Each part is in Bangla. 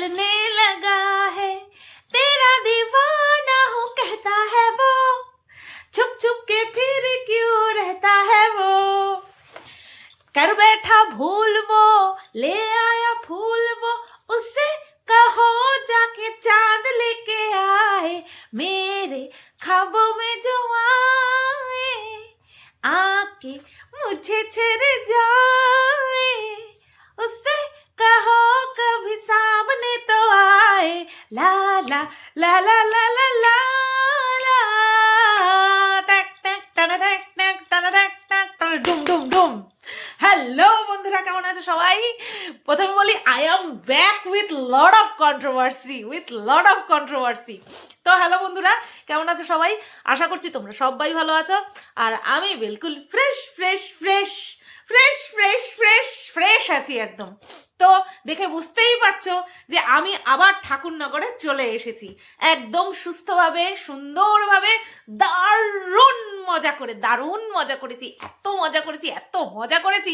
चलने लगा है, तेरा दीवाना हूँ कहता है वो, छुप छुप के फिर क्यों रहता है वो, कर बैठा भूल वो, ले आया फूल वो, उससे कहो जाके चांद लेके आए, मेरे ख्वाबों में जो आए, आके मुझे छेड़ जाए, उससे कहो कभी सामने तो आए, ला ला ला ला ला ला ला ला, टक टक टक टक टक टक टक टक डुम डुम डुम। হ্যালো বন্ধুরা, কেমন আছো সবাই? প্রথমে বলি I am back with lot of controversy. তো হ্যালো বন্ধুরা, কেমন আছো সবাই? আশা করছি তোমরা সবাই ভালো আছো, আর আমি বিলকুল ফ্রেশ আছি একদম। তো দেখে বুঝতেই পারছো যে আমি আবার ঠাকুরনগরে চলে এসেছি, একদম সুস্থভাবে, সুন্দরভাবে, দারুণ মজা করেছি, এত মজা করেছি,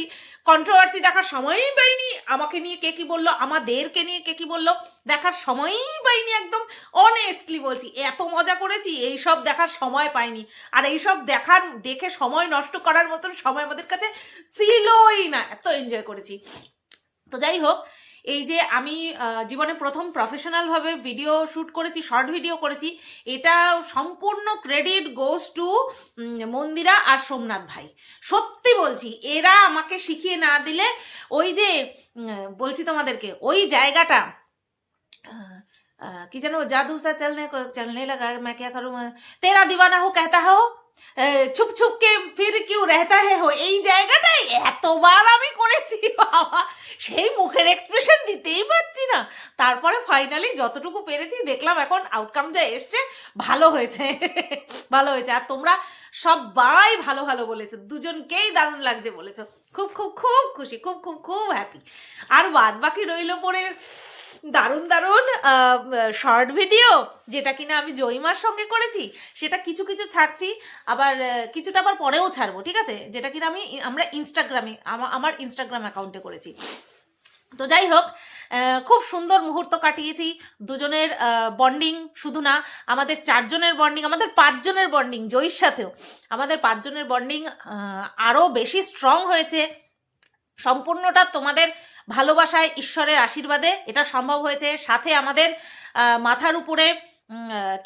কন্ট্রোভার্সি দেখার সময়ই পাইনি। আমাকে নিয়ে কে কি বললো, আমাদেরকে নিয়ে কে কি বললো দেখার সময়ই পাইনি। একদম অনেস্টলি বলছি, এত মজা করেছি, এইসব দেখার সময় পাইনি। আর এইসব দেখে সময় নষ্ট করার মতন সময় আমাদের কাছে ছিলই না, এত এনজয় করেছি। তো যাই হোক, এই যে আমি জীবনে প্রথম প্রফেশনালভাবে ভিডিও শ্যুট করেছি, শর্ট ভিডিও করেছি, এটা সম্পূর্ণ ক্রেডিট গোজ টু মন্দিরা আর সোমনাথ ভাই। সত্যি বলছি, এরা আমাকে শিখিয়ে না দিলে, ওই যে বলছি তোমাদেরকে, ওই জায়গাটা কি যেন, জাদু সা চলনে লাগা, मैं क्या करूं, तेरा दीवाना हो कहता हो, ছুপ ছুপ কে ফির কিউ রেহতা হে হো, এই জায়গাটাই এতবার আমি করেছি বাবা, সেই মুখের এক্সপ্রেশন দিতেই পারছি না। তারপরে ফাইনালি যতটুকু পেরেছি দেখলাম, এখন আউটকাম যা এসছে ভালো হয়েছে। আর তোমরা সবাই ভালো বলেছো, দুজনকেই দারুণ লাগছে বলেছো, খুব খুশি, খুব হ্যাপি। আর বাদ বাকি রইল পরে দারুণ শর্ট ভিডিও, যেটা কিনা আমি জয়িমার সঙ্গে করেছি, সেটা কিছু ছাড়ছি, আবার কিছুটা আবার পরেও ছাড়বো, ঠিক আছে, যেটা কিনা আমরা ইনস্টাগ্রামে, আমার ইনস্টাগ্রাম অ্যাকাউন্টে করেছি। তো যাই হোক, খুব সুন্দর মুহূর্ত কাটিয়েছি। দুজনের বন্ডিং শুধু না, আমাদের 4 জনের বন্ডিং, আমাদের 5 জনের বন্ডিং, জয়ীর সাথেও আমাদের 5 জনের বন্ডিং আরও বেশি স্ট্রং হয়েছে। সম্পূর্ণটা তোমাদের ভালোবাসায়, ঈশ্বরের আশীর্বাদে এটা সম্ভব হয়েছে। সাথে আমাদের মাথার উপরে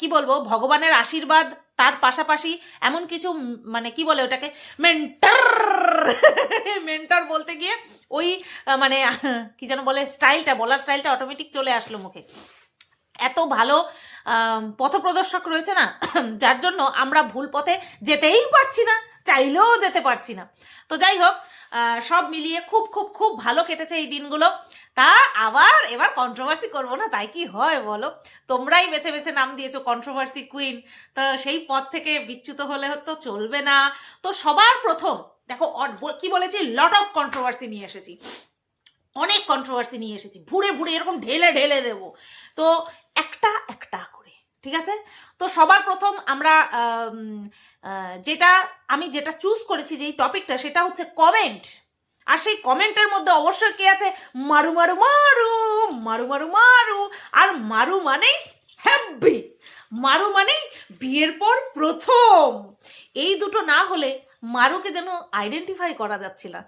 কি বলবো, ভগবানের আশীর্বাদ, তার পাশাপাশি এমন কিছু, মানে কি বলে ওটাকে, মেন্টর বলতে গিয়ে ওই মানে কি যেন বলে, বলার স্টাইলটা অটোমেটিক চলে আসলো মুখে। এত ভালো পথপ্রদর্শক রয়েছে না, যার জন্য আমরা ভুল পথে যেতেই পারছি না, চাইলেও যেতে পারছি না। তো যাই হোক, সব মিলিয়ে খুব ভালো কেটেছে এই দিনগুলো। তা এবার কন্ট্রোভার্সি করবো না, তাই কি হয় বলো? তোমরাই বেছে নাম দিয়েছো কন্ট্রোভার্সি কুইন, তো সেই পথ থেকে বিচ্যুত হলে তো চলবে না। তো সবার প্রথম দেখো, কি বলেছি, লট অফ কন্ট্রোভার্সি নিয়ে এসেছি, অনেক কন্ট্রোভার্সি নিয়ে এসেছি, ভুড়ে এরকম ঢেলে দেবো। তো একটা করে, ঠিক আছে? তো সবার প্রথম আমরা যেটা চুজ করেছি, যেই টপিকটা, সেটা হচ্ছে কমেন্ট। আর সেই কমেন্টের মধ্যে অবশ্যই কে আছে, মারু আর মারু মানেই হ্যাপি, মারু মানেই বিয়ের পর প্রথম। এই দুটো না হলে মারুকে যেন আইডেন্টিফাই করা যাচ্ছে না,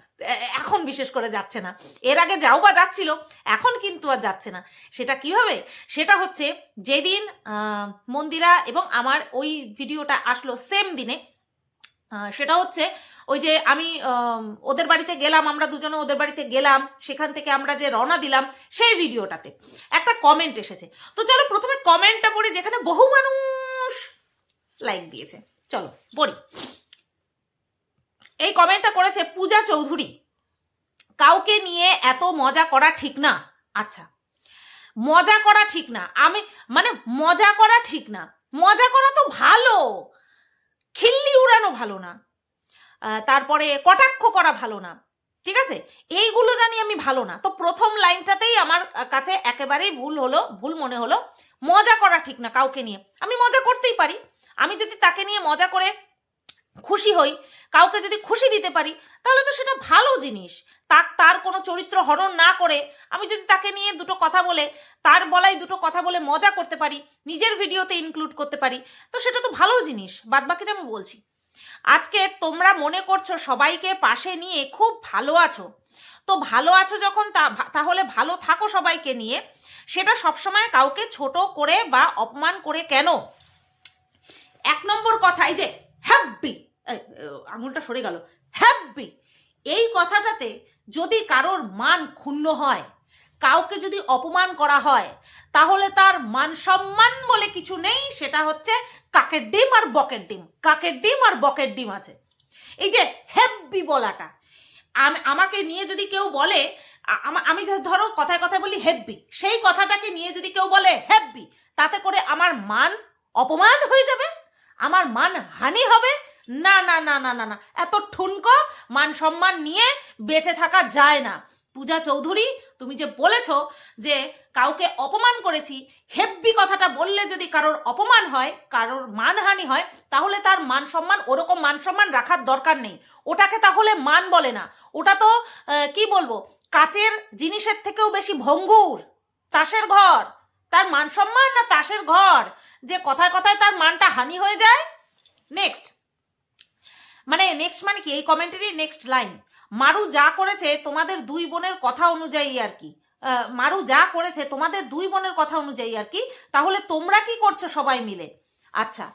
এখন বিশেষ করে যাচ্ছে না। এর আগে যাচ্ছিল, এখন কিন্তু আর যাচ্ছে না। সেটা কিভাবে? সেটা হচ্ছে যেদিন মন্দিরা এবং আমার ওই ভিডিওটা আসলো সেম দিনে, সেটা হচ্ছে ওই যে আমি ওদের বাড়িতে গেলাম, আমরা দুজনে ওদের বাড়িতে গেলাম, সেখান থেকে আমরা যে রওনা দিলাম, সেই ভিডিওটাতে একটা কমেন্ট এসেছে। তো চলো প্রথমে কমেন্টটা পড়ি, যেখানে বহু মানুষ লাইক দিয়েছে। চলো পড়ি। এই কমেন্টটা করেছে পূজা চৌধুরী। কাউকে নিয়ে এত মজা করা ঠিক না। আচ্ছা, মজা করা ঠিক না, মজা করা ঠিক না, মজা করা তো ভালো, খিল্লি উড়ানো ভালো না, তারপরে কটাক্ষ করা ভালো না, ঠিক আছে, এইগুলো জানি আমি ভালো না। তো প্রথম লাইনটাতেই আমার কাছে একেবারেই ভুল মনে হলো। মজা করা ঠিক না কাউকে নিয়ে। আমি মজা করতেই পারি, আমি যদি তাকে নিয়ে মজা করে খুশি হই, কাউকে যদি খুশি দিতে পারি, তাহলে তো সেটা ভালো জিনিস। তার কোনো চরিত্র হনন না করে আমি যদি তাকে নিয়ে দুটো কথা বলে, তার বলাই দুটো কথা বলে মজা করতে পারি, নিজের ভিডিওতে ইনক্লুড করতে পারি, তো সেটা তো ভালো জিনিস। বাদবাকিটা আমি বলছি। আজকে তোমরা মনে করছো সবাইকে পাশে নিয়ে খুব ভালো আছো, তো ভালো আছো যখন তাহলে ভালো থাকো সবাইকে নিয়ে। সেটা সবসময় কাউকে ছোট করে বা অপমান করে কেন? এক নম্বর কথা, এই যে হ্যাব্বি, আঙুলটা সরে গেল, হ্যাব্বি, এই কথাটাতে যদি কারোর মান ক্ষুণ্ণ হয়, কাউকে যদি অপমান করা হয়, তাহলে তার মান সম্মান বলে কিছু নেই। সেটা হচ্ছে কাকের ডিম আর বকের ডিম, কাকের ডিম আর বকের ডিম আছে। এই যে হেব্বি বলাটা, আমাকে নিয়ে যদি কেউ বলে, আমি ধরো কথায় কথায় বলি হেব্বি, সেই কথাটাকে নিয়ে যদি কেউ বলে হেব্বি, তাতে করে আমার মান অপমান হয়ে যাবে, আমার মান হানি হবে। না না না না না না, এত ঠুনকো মান সম্মান নিয়ে বেঁচে থাকা যায় না। পূজা চৌধুরী, তুমি যে বলেছ যে কাউকে অপমান করেছি, হেব্বি কথাটা বললে যদি কারোর অপমান হয়, কারোর মানহানি হয়, তাহলে তার মান সম্মান, ওরকম মান সম্মান রাখার দরকার নেই। ওটাকে তাহলে মান বলে না, ওটা তো কি বলবো, কাচের জিনিসের থেকেও বেশি ভঙ্গুর। তাসের ঘর, তার মান সম্মান না তাসের ঘর, যে কথায় কথায় তার মানটা হানি হয়ে যায়। নেক্সট মানে কি, এই কমেন্টেরই নেক্সট লাইন, মারু যা করেছে তোমাদের দুই বোনের কথা অনুযায়ী আর কি, মারু যা করেছে তোমাদের দুই বোনের কথা অনুযায়ী আর কি, তাহলে তোমরা কি করছো সবাই মিলে? আচ্ছা,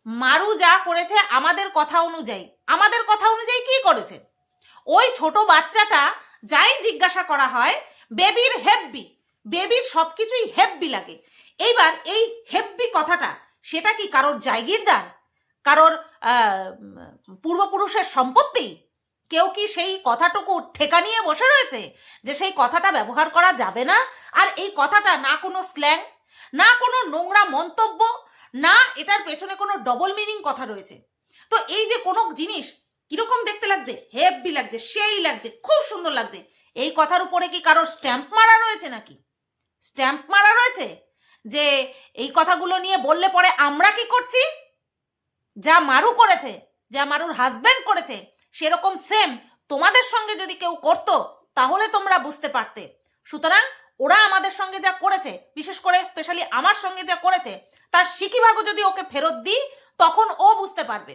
মারু যা করেছে আমাদের কথা অনুযায়ী, আমাদের কথা অনুযায়ী কি করেছে? ওই ছোট বাচ্চাটা, যাই জিজ্ঞাসা করা হয়, বেবির হেব্বি, বেবির সব কিছুই হেব্বি লাগে। এইবার এই হেব্বি কথাটা, সেটা কি কারোর জায়গিরদার, কারোর পূর্বপুরুষের সম্পত্তি? কেউ কি সেই কথাটুকু ঠেকা নিয়ে বসে রয়েছে যে সেই কথাটা ব্যবহার করা যাবে না? আর এই কথাটা না কোনো স্ল্যাং, না কোনো নোংরা মন্তব্য, না এটার পেছনে কোনো ডবল মিনিং কথা রয়েছে। তো এই যে কোনো জিনিস কিরকম দেখতে লাগছে, হেব্বি লাগছে, সেই লাগছে, খুব সুন্দর লাগছে, এই কথার উপরে কি কারোর স্ট্যাম্প মারা রয়েছে নাকি? স্ট্যাম্প মারা রয়েছে যে এই কথাগুলো নিয়ে বললে পরে আমরা কি করছি? যা মারু করেছে, যা মারুর হাজব্যান্ড করেছে, সেরকম সেম তোমাদের সঙ্গে যদি কেউ করতো, তাহলে তোমরা বুঝতে পারতে। সুতরাং ওরা আমাদের সঙ্গে যা করেছে, বিশেষ করে স্পেশালি আমার সঙ্গে যা করেছে, তার সিকিভাগও যদি ওকে ফেরত দিই, তখন ও বুঝতে পারবে।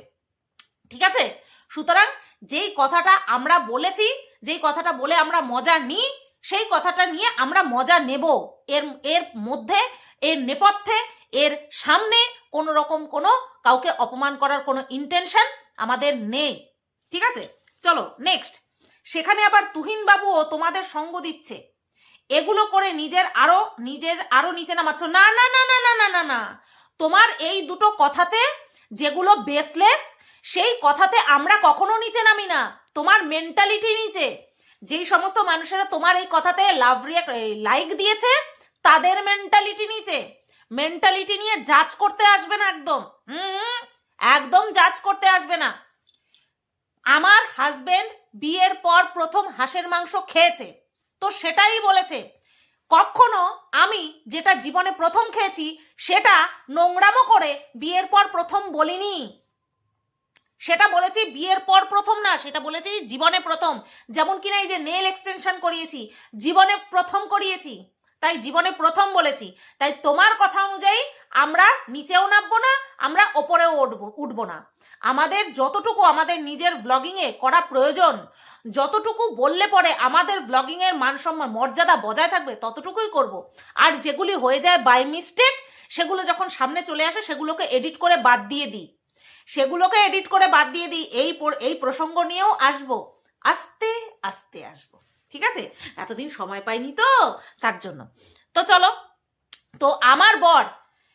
ঠিক আছে? সুতরাং যেই কথাটা আমরা বলেছি, যেই কথাটা বলে আমরা মজা নিই, সেই কথাটা নিয়ে আমরা মজা নেব। এর মধ্যে, এর নেপথ্যে, এর সামনে কোনো রকম কোনো কাউকে অপমান করার কোনো ইন্টেনশন আমাদের নেই। ঠিক আছে? চলো নেক্সট। সেখানে আবার তুহিন বাবুও তোমাদের সঙ্গ দিচ্ছে, এগুলো করে নিজের আরো নিচে নামাচ্ছ। না না না না না না না না, তোমার এই দুটো কথাতে যেগুলো বেসলেস, সেই কথাতে আমরা কখনো নিচে নামি না। তোমার মেন্টালিটি নিচে, যেই সমস্ত মানুষেরা তোমার এই কথাতে লাইক দিয়েছে, তাদের মেন্টালিটি নিচে। মেন্টালিটি নিয়ে জাজ করতে আসবে না, একদম জাজ করতে আসবে না। আমার হাজবেন্ড বিয়ের পর প্রথম হাঁসের মাংস খেয়েছে, তো সেটাই বলেছে। কখনো আমি যেটা জীবনে প্রথম খেয়েছি সেটা নোংরামো করে বিয়ের পর প্রথম বলিনি। সেটা বলেছি বিয়ের পর প্রথম না, সেটা বলেছি জীবনে প্রথম। যেমন কিনা এই যে নেল এক্সটেনশন করিয়েছি, জীবনে প্রথম করিয়েছি, তাই জীবনে প্রথম বলেছি। তাই তোমার কথা অনুযায়ী আমরা নিচেও নামবো না, আমরা ওপরেও উঠবো না। আমাদের যতটুকু আমাদের নিজের ব্লগিংয়ে করা প্রয়োজন, যতটুকু বললে পরে আমাদের ব্লগিংয়ের মানসম্মান মর্যাদা বজায় থাকবে, ততটুকুই করব। আর যেগুলি হয়ে যায় বাই মিস্টেক, সেগুলো যখন সামনে চলে আসে, সেগুলোকে এডিট করে বাদ দিয়ে দিই। এই প্রসঙ্গ নিয়েও আসবো, আস্তে আস্তে আসবো। ঠিক আছে? এতদিন সময় পাইনি তো, তার জন্য। তো চলো, তো আমার বর,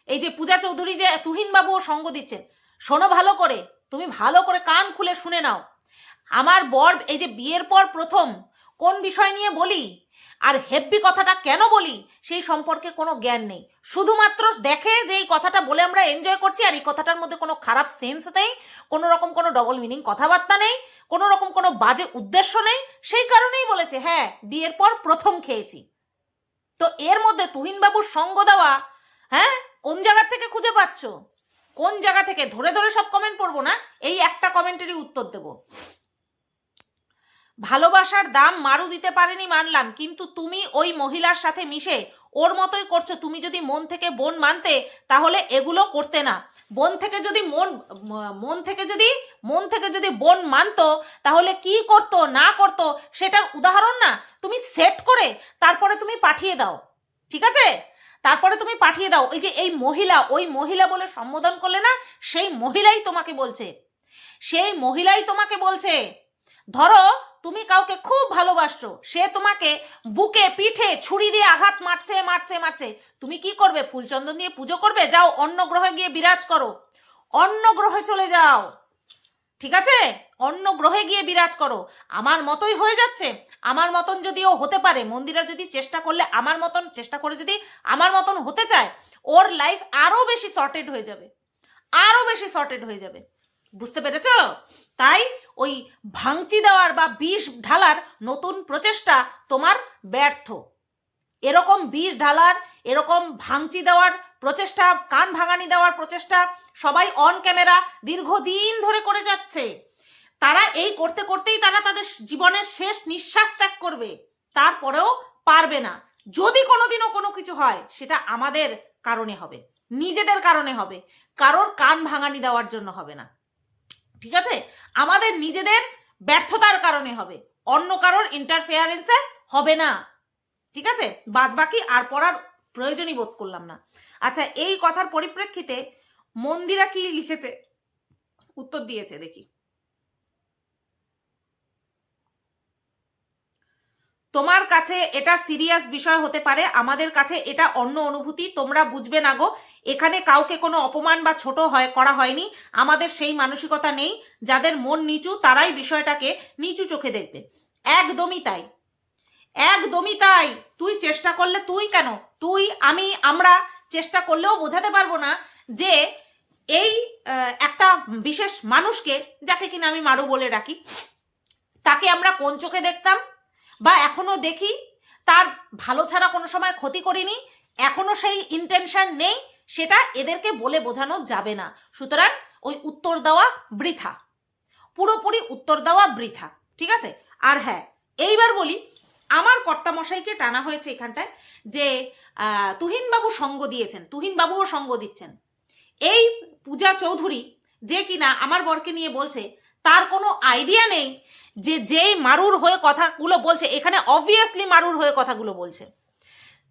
এই যে পূজা চৌধুরী যে তুহিন বাবুও সঙ্গ দিচ্ছেন, শোনো ভালো করে, তুমি ভালো করে কান খুলে শুনে নাও। আমার বর এই যে বিয়ের পর প্রথম কোন বিষয় নিয়ে বলি আর হেব্বি কথাটা কেন বলি, সেই সম্পর্কে কোনো জ্ঞান নেই। শুধুমাত্র দেখে যে এই কথাটা বলে আমরা এনজয় করছি, আর এই কথাটার মধ্যে কোনো খারাপ সেন্স নেই, কোনো রকম কোনো ডবল মিনিং কথাবার্তা নেই, কোনো রকম কোনো বাজে উদ্দেশ্য নেই, সেই কারণেই বলেছে হ্যাঁ বিয়ের পর প্রথম খেয়েছি। তো এর মধ্যে তুহিনবাবুর সঙ্গ দেওয়া, হ্যাঁ, কোন জায়গা থেকে খুঁজে পাচ্ছ? কোন জায়গা থেকে? ধরে ধরে সব কমেন্ট পড়বো না, এই একটা কমেন্টেরই উত্তর দেব। ভালোবাসার দাম মারু দিতে পারেনি মানলাম, কিন্তু তুমি ওই মহিলার সাথে মিশে ওর মতোই করছো। তুমি যদি মন থেকে বোন মানতে তাহলে এগুলো করতে না। মন থেকে যদি মন থেকে যদি বোন মানতো তাহলে কি করতো না করতো সেটার উদাহরণ না তুমি সেট করে তারপরে তুমি পাঠিয়ে দাও, ঠিক আছে? তারপরে তুমি পাঠিয়ে দাও। ওই যে এই মহিলা, ওই মহিলা বলে সম্বোধন করলে না, সেই মহিলাই তোমাকে বলছে। ধরো তুমি কাউকে খুব ভালোবাসছো, সে তোমাকে বুকে পিঠে ছুরি দিয়ে আঘাত মারছে, তুমি কি করবে? ফুলচন্দন দিয়ে পুজো করবে? যাও অন্য গ্রহে গিয়ে বিরাজ করো, অন্য গ্রহে চলে যাও, ঠিক আছে? অন্য গ্রহে গিয়ে বিরাজ করো। আমার মতোই হয়ে যাচ্ছে, আমার মতন যদি ও হতে পারে, মন্দিরা যদি চেষ্টা করলে আমার মতন চেষ্টা করে যদি আমার মতন হতে চায়, ওর লাইফ আরো বেশি সর্টেড হয়ে যাবে, বুঝতে পেরেছ? তাই ওই ভাঙচি দেওয়ার বা বিষ ঢালার নতুন প্রচেষ্টা তোমার ব্যর্থ। এরকম বিষ ঢালার, এরকম ভাঙচি দেওয়ার প্রচেষ্টা, কান ভাঙানি দেওয়ার প্রচেষ্টা সবাই অন ক্যামেরা দীর্ঘদিন ধরে করে যাচ্ছে। তারা এই করতে করতেই তারা তাদের জীবনের শেষ নিঃশ্বাস ত্যাগ করবে, তারপরেও পারবে না। যদি কোনোদিনও কোনো কিছু হয় সেটা আমাদের কারণে হবে, নিজেদের কারণে হবে, কারোর কান ভাঙানি দেওয়ার জন্য হবে না, ঠিক আছে? আমাদের নিজেদের ব্যর্থতার কারণে হবে, অন্য কারোর ইন্টারফেয়ারেন্সে হবে না, ঠিক আছে? বাদ বাকি আর পড়ার প্রয়োজনই বোধ করলাম না। আচ্ছা, এই কথার পরিপ্রেক্ষিতে মন্দিরা কি লিখেছে, উত্তর দিয়েছে দেখি। তোমার কাছে এটা সিরিয়াস বিষয় হতে পারে, আমাদের কাছে এটা অন্য অনুভূতি, তোমরা বুঝবে না গো। এখানে কাউকে কোনো অপমান বা ছোট করা হয়নি, আমাদের সেই মানসিকতা নেই। যাদের মন নিচু তারাই বিষয়টাকে নিচু চোখে দেখবে। একদমই তাই। তুই চেষ্টা করলে, আমরা চেষ্টা করলেও বোঝাতে পারবো না যে এই একটা বিশেষ মানুষকে, যাকে কিনা আমি মারু বলে রাখি, তাকে আমরা কোন চোখে দেখতাম বা এখনো দেখি, তার ভালো ছাড়া কোনো সময় ক্ষতি করিনি, এখনো সেই ইন্টেনশন নেই, সেটা এদেরকে বলে বোঝানো যাবে না। সুতরাং ওই উত্তর দেওয়া বৃথা, পুরোপুরি উত্তর দেওয়া বৃথা, ঠিক আছে? আর হ্যাঁ, এইবার বলি, আমার কর্তামশাইকে টানা হয়েছে এখানটায় যে তুহিনবাবু সঙ্গ দিয়েছেন, তুহিনবাবুও সঙ্গ দিচ্ছেন। এই পূজা চৌধুরী যে কিনা আমার বরকে নিয়ে বলছে, তার কোনো আইডিয়া নেই যে যেই মারুর হয়ে কথাগুলো বলছে, এখানে অবভিয়াসলি মারুর হয়ে কথাগুলো বলছে,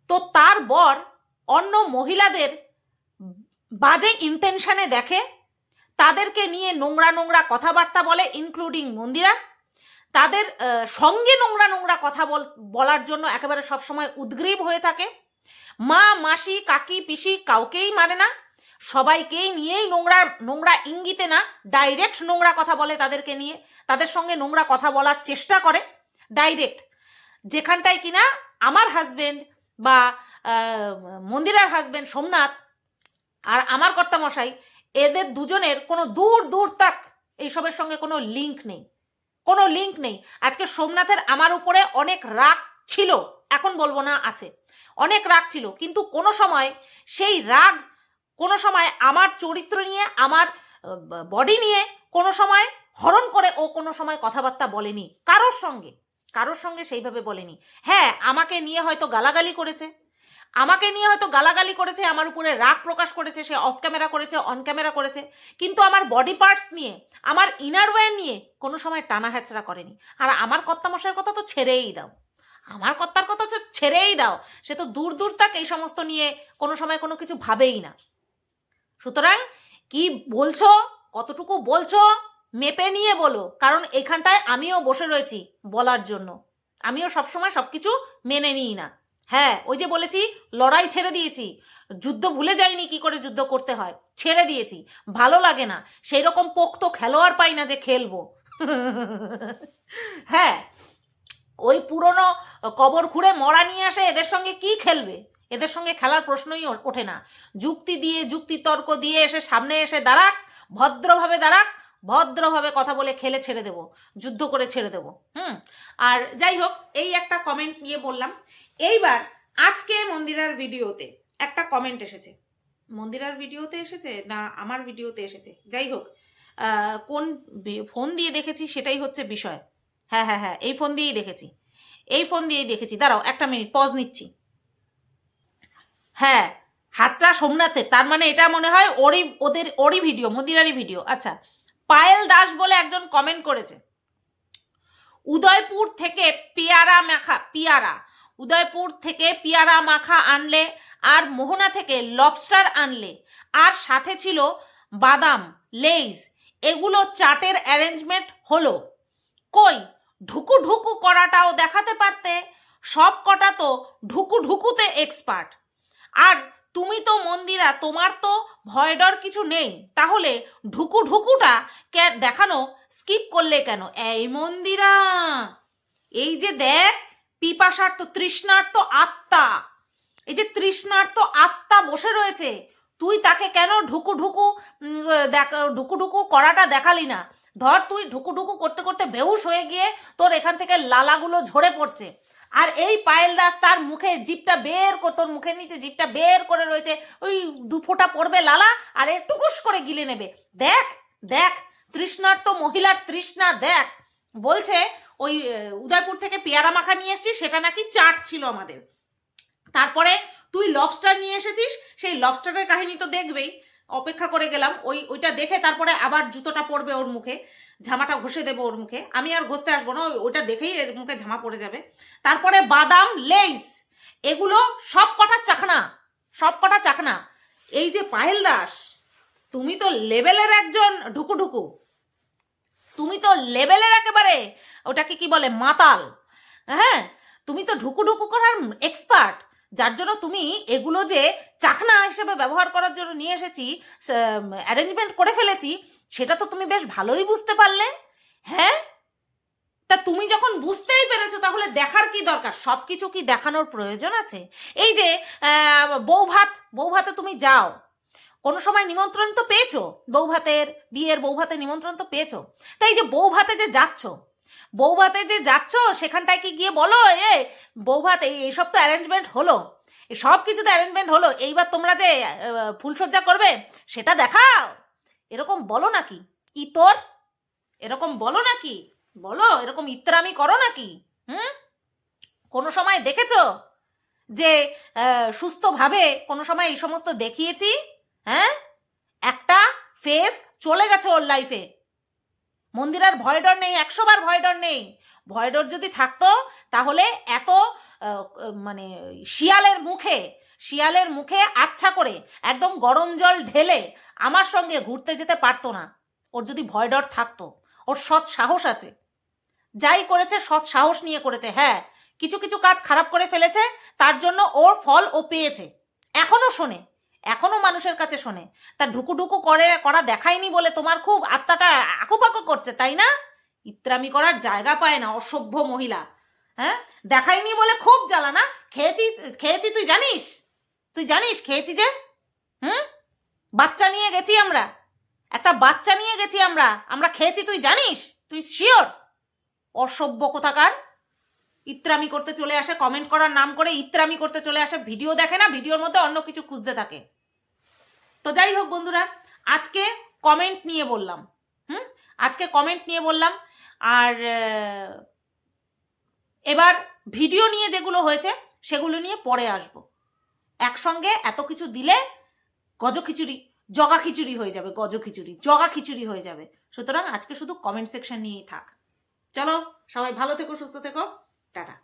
তো তার বর অন্য মহিলাদের বাজে ইন্টেনশনে দেখে, তাদেরকে নিয়ে নোংরা কথাবার্তা বলে, ইনক্লুডিং মন্দিরা, তাদের সঙ্গে নোংরা কথা বলার জন্য একেবারে সবসময় উদ্গ্রীব হয়ে থাকে। মা, মাসি, কাকি, পিসি কাউকেই মানে না, সবাইকেই নিয়েই নোংরা ইঙ্গিতে না, ডাইরেক্ট নোংরা কথা বলে তাদেরকে নিয়ে, তাদের সঙ্গে নোংরা কথা বলার চেষ্টা করে ডাইরেক্ট। যেখানটায় কিনা আমার হাজবেন্ড বা মন্দিরার হাজবেন্ড সোমনাথ আর আমার কর্তামশাই, এদের দুজনের কোনো দূর তাক এইসবের সঙ্গে কোনো লিঙ্ক নেই। আজকে সোমনাথের আমার উপরে অনেক রাগ ছিল, এখন বলবো না, আছে, অনেক রাগ ছিল, কিন্তু কোনো সময় সেই রাগ, কোনো সময় আমার চরিত্র নিয়ে, আমার বডি নিয়ে কোনো সময় হরণ করে ও কোনো সময় কথাবার্তা বলেনি কারোর সঙ্গে সেইভাবে বলেনি। হ্যাঁ, আমাকে নিয়ে হয়তো গালাগালি করেছে, আমার উপরে রাগ প্রকাশ করেছে, সে অফ ক্যামেরা করেছে, অন ক্যামেরা করেছে, কিন্তু আমার বডি পার্টস নিয়ে, আমার ইনার ওয়্যার নিয়ে কোনো সময় টানা হ্যাচড়া করেনি। আর আমার কর্তামশাইয়ের কথা তো ছেড়েই দাও, সে তো দূর তাক এই সমস্ত নিয়ে কোনো সময় কোনো কিছু ভাবেই না। সুতরাং কি বলছো, কতটুকু বলছো, মেপে নিয়ে বলো, কারণ এখানটায় আমিও বসে রয়েছি বলার জন্য, আমিও সবসময় সবকিছু মেনে নিই না। হ্যাঁ, ওই যে বলেছি, লড়াই ছেড়ে দিয়েছি, যুদ্ধ ভুলে যাইনি কি করে যুদ্ধ করতে হয়, ছেড়ে দিয়েছি, ভালো লাগে না, সেই রকম পোক্ত খেলোয়াড় পাই না যে খেলবো। হ্যাঁ, ওই পুরনো কবর খুঁড়ে মরা নিয়ে আসে, এদের সঙ্গে কি খেলবে? এদের সঙ্গে খেলার প্রশ্নই ওঠে না। যুক্তি তর্ক দিয়ে এসে সামনে এসে দাঁড়াক, ভদ্রভাবে কথা বলে খেলে ছেড়ে দেব, যুদ্ধ করে ছেড়ে দেব। আর যাই হোক, এই একটা কমেন্ট নিয়ে বললাম। এইবার আজকে মন্দিরার ভিডিওতে একটা কমেন্ট এসেছে, মন্দিরার ভিডিওতে এসেছে না আমার ভিডিওতে এসেছে, যাই হোক, কোন ফোন দিয়ে দেখেছি সেটাই হচ্ছে বিষয়। হ্যাঁ হ্যাঁ হ্যাঁ, এই ফোন দিয়েই দেখেছি, এই ফোন দিয়েই দেখেছি। দাঁড়াও একটা মিনিট, পজ নিচ্ছি। হ্যাঁ, হাতটা সোমনাথের, তার মানে এটা মনে হয় ওরই ভিডিও, মন্দিরারই ভিডিও। আচ্ছা, পায়েল দাস বলে একজন কমেন্ট করেছে, উদয়পুর থেকে উদয়পুর থেকে পিয়ারা মাখা আনলে, আর মোহনা থেকে লবস্টার আনলে, আর সাথে ছিল বাদাম, লেইস, এগুলো চাটের অ্যারেঞ্জমেন্ট হলো কই? ঢুকু ঢুকু করাটাও দেখাতে পারতে, সব কটা তো ঢুকু ঢুকুতে এক্সপার্ট। আর তুমি তো মন্দিরা, তোমার তো ভয় ডর কিছু নেই, তাহলে ঢুকু ঢুকুটা দেখানো স্কিপ করলে কেন? এই মন্দিরা, এই যে দেখ, পিপাসার্থ তৃষ্ণার্ত আত্মা, এই যে তৃষ্ণার্ত আত্মা বসে রয়েছে, তুই তাকে কেন ঢুকু ঢুকু ঢুকু ঢুকু করাটা দেখালি না? ধর তুই ঢুকু ঢুকু করতে করতে বেহুশ হয়ে গিয়ে তোর এখান থেকে লালাগুলো ঝরে পড়ছে, আর এই পায়েল দাস তার মুখে জিভটা বের করে, তোর মুখের নিচে জিভটা বের করে রয়েছে, ওই দু ফোঁটা পড়বে লালা আর একটুকুস করে গিলে নেবে। দেখ দেখ, তৃষ্ণার্ত মহিলার তৃষ্ণা দেখ। বলছে ওই উদয়পুর থেকে পেয়ারা মাখা নিয়ে এসেছিস, সেটা নাকি চাট ছিল আমাদের। তারপরে তুই লবস্টার নিয়ে এসেছিস, সেই লবস্টারের কাহিনী তো দেখবেই, অপেক্ষা করে গেলাম ওইটা দেখে তারপরে আবার জুতোটা পড়বে ওর মুখে, ঝামাটা ঘষে দেবো ওর মুখে, আমি আর ঘষতে আসবো না, ওইটা দেখেই এর মুখে ঝামা পড়ে যাবে। তারপরে বাদাম, লেইস, এগুলো সব কটা চাকনা। এই যে পায়েল দাস, তুমি তো লেভেলের একজন ঢুকু ঢুকু, তুমি তো লেভেলের একেবারে, ওটাকে কি বলে, মাতাল। হ্যাঁ, তুমি তো ঢুকু ঢুকু করার এক্সপার্ট, যার জন্য তুমি এগুলো যে চাকনা হিসেবে ব্যবহার করার জন্য নিয়ে এসেছি, অ্যারেঞ্জমেন্ট করে ফেলেছি, সেটা তো তুমি বেশ ভালোই বুঝতে পারলে। হ্যাঁ, তা তুমি যখন বুঝতেই পেরেছো, তাহলে দেখার কি দরকার? সব কিছু কি দেখানোর প্রয়োজন আছে? এই যে বৌভাতে তুমি যাও, কোনো সময় নিমন্ত্রণ তো পেয়েছো, বিয়ের বৌভাতে নিমন্ত্রণ তো পেয়েছো। তাই যে বৌভাতে যে যাচ্ছ সেখানটায় কি গিয়ে বলো, বৌভাত এইসব তো অ্যারেঞ্জমেন্ট হলো, সব কিছু তো অ্যারেঞ্জমেন্ট হলো, এইবার তোমরা যে ফুলসজ্জা করবে সেটা দেখাও, এরকম বলো নাকি? ইতর এরকম বলো নাকি? বলো, এরকম ইত্রামি করো নাকি? কোনো সময় দেখেছো যে সুস্থভাবে কোনো সময় এই সমস্ত দেখিয়েছি? হ্যাঁ, একটা ফেস চলে গেছে ওর লাইফে। মন্দিরার ভয় ডর নেই, 100 বার ভয় ডর নেই। ভয় ডর যদি থাকতো তাহলে এত মানে শিয়ালের মুখে আচ্ছা করে একদম গরম জল ঢেলে আমার সঙ্গে ঘুরতে যেতে পারতো না। ওর যদি ভয় ডর থাকতো, ওর সৎ সাহস আছে, যাই করেছে সৎ সাহস নিয়ে করেছে। হ্যাঁ, কিছু কিছু কাজ খারাপ করে ফেলেছে, তার জন্য ওর ফল ও পেয়েছে, এখনো শোনে, এখনো মানুষের কাছে শোনে। তা ঢুকু ঢুকু করা দেখায়নি বলে তোমার খুব আত্মাটা আকুপাকু করছে, তাই না? ইত্রামি করার জায়গা পায় না অসভ্য মহিলা। হ্যাঁ, দেখায়নি বলে খুব জ্বালা না? খেয়েছি তুই জানিস খেয়েছি যে, বাচ্চা নিয়ে গেছি আমরা, একটা বাচ্চা নিয়ে গেছি আমরা খেয়েছি, তুই জানিস? তুই শিওর? অসভ্য কোথাকার, ইত্রামি করতে চলে আসে, কমেন্ট করার নাম করে ইত্রামি করতে চলে আসে, ভিডিও দেখে না, ভিডিওর মধ্যে অন্য কিছু খুঁজতে থাকে। তো যাই হোক বন্ধুরা, আজকে কমেন্ট নিয়ে বললাম, আর এবার ভিডিও নিয়ে যেগুলো হয়েছে সেগুলো নিয়ে পরে আসবো। একসঙ্গে এত কিছু দিলে জগা খিচুড়ি হয়ে যাবে। সুতরাং আজকে শুধু কমেন্ট সেকশন নিয়েই থাক। চলো, সবাই ভালো থেকো, সুস্থ থেকো, টাটা।